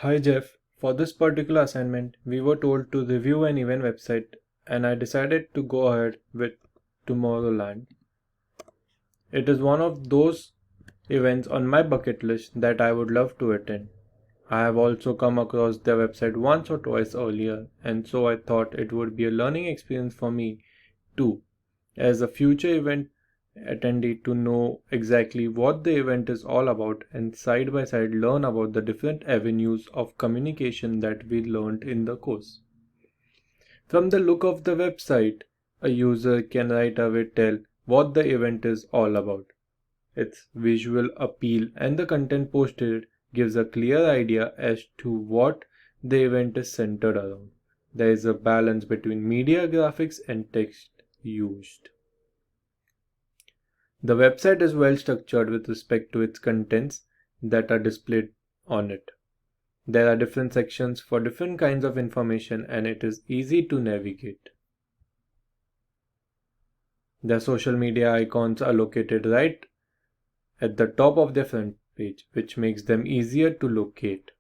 Hi Jeff, for this particular assignment, we were told to review an event website and I decided to go ahead with Tomorrowland. It is one of those events on my bucket list that I would love to attend. I have also come across their website once or twice earlier, and so I thought it would be a learning experience for me too, as a future event attendee, to know exactly what the event is all about and side by side learn about the different avenues of communication that we learned in the course. From the look of the website, a user can right away tell what the event is all about. Its visual appeal and the content posted gives a clear idea as to what the event is centered around. There is a balance between media, graphics, and text used. The website is well structured with respect to its contents that are displayed on it. There are different sections for different kinds of information and it is easy to navigate. The social media icons are located right at the top of the front page, which makes them easier to locate.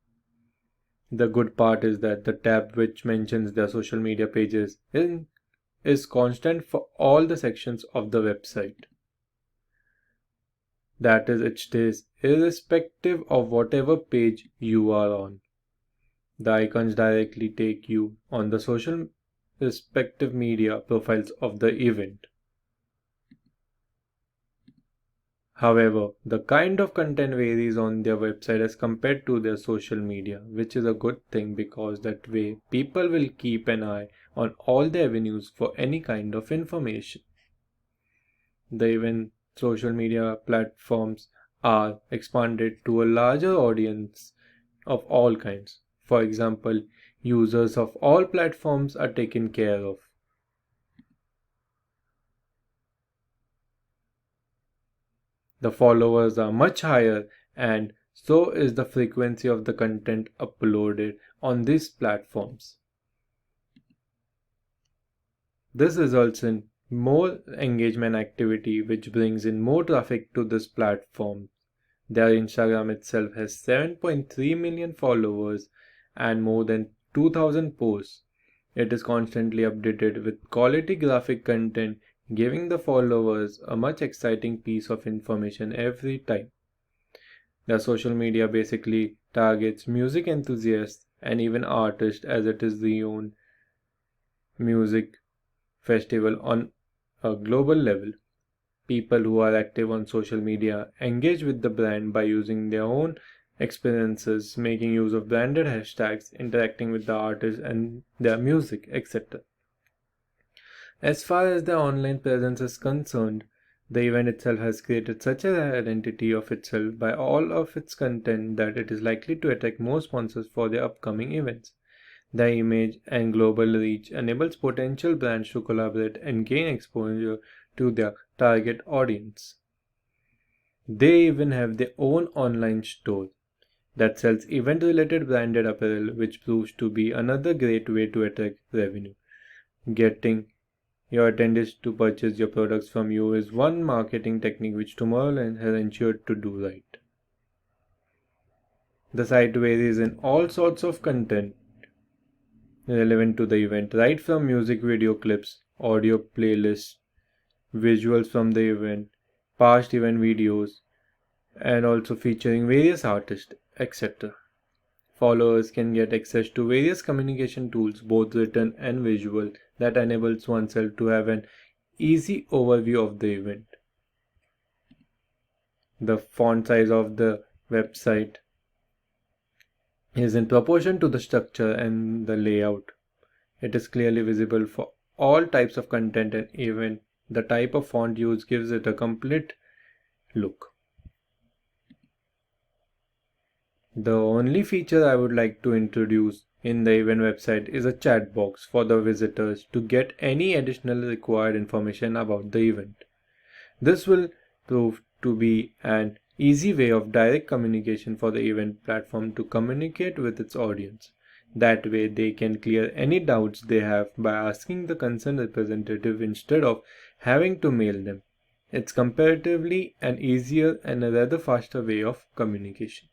The good part is that the tab which mentions their social media pages is constant for all the sections of the website. That is, it stays irrespective of whatever page you are on. The icons directly take you on the social respective media profiles of the event. However, the kind of content varies on their website as compared to their social media, which is a good thing because that way people will keep an eye on all the avenues for any kind of information. The event social media platforms are expanded to a larger audience of all kinds. For example, users of all platforms are taken care of. The followers are much higher, and so is the frequency of the content uploaded on these platforms. This results in more engagement activity, which brings in more traffic to this platform. Their Instagram itself has 7.3 million followers and more than 2000 posts. It is constantly updated with quality graphic content, giving the followers a much exciting piece of information every time. Their social media basically targets music enthusiasts and even artists, as it is the own music festival on a global level. People who are active on social media engage with the brand by using their own experiences, making use of branded hashtags, interacting with the artists and their music, etc. As far as the online presence is concerned, the event itself has created such an identity of itself by all of its content that it is likely to attract more sponsors for their upcoming events. The image and global reach enables potential brands to collaborate and gain exposure to their target audience. They even have their own online store that sells event-related branded apparel, which proves to be another great way to attract revenue. Getting your attendees to purchase your products from you is one marketing technique which Tomorrowland has ensured to do right. The site varies in all sorts of content relevant to the event, right from music video clips, audio playlists, visuals from the event, past event videos, and also featuring various artists, etc. Followers can get access to various communication tools, both written and visual, that enables oneself to have an easy overview of the event. The font size of the website is in proportion to the structure and the layout. It is clearly visible for all types of content, and even the type of font used gives it a complete look. The only feature I would like to introduce in the event website is a chat box for the visitors to get any additional required information about the event. This will prove to be an easy way of direct communication for the event platform to communicate with its audience. That way they can clear any doubts they have by asking the concerned representative instead of having to mail them. It's comparatively an easier and a rather faster way of communication.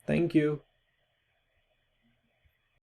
Thank you.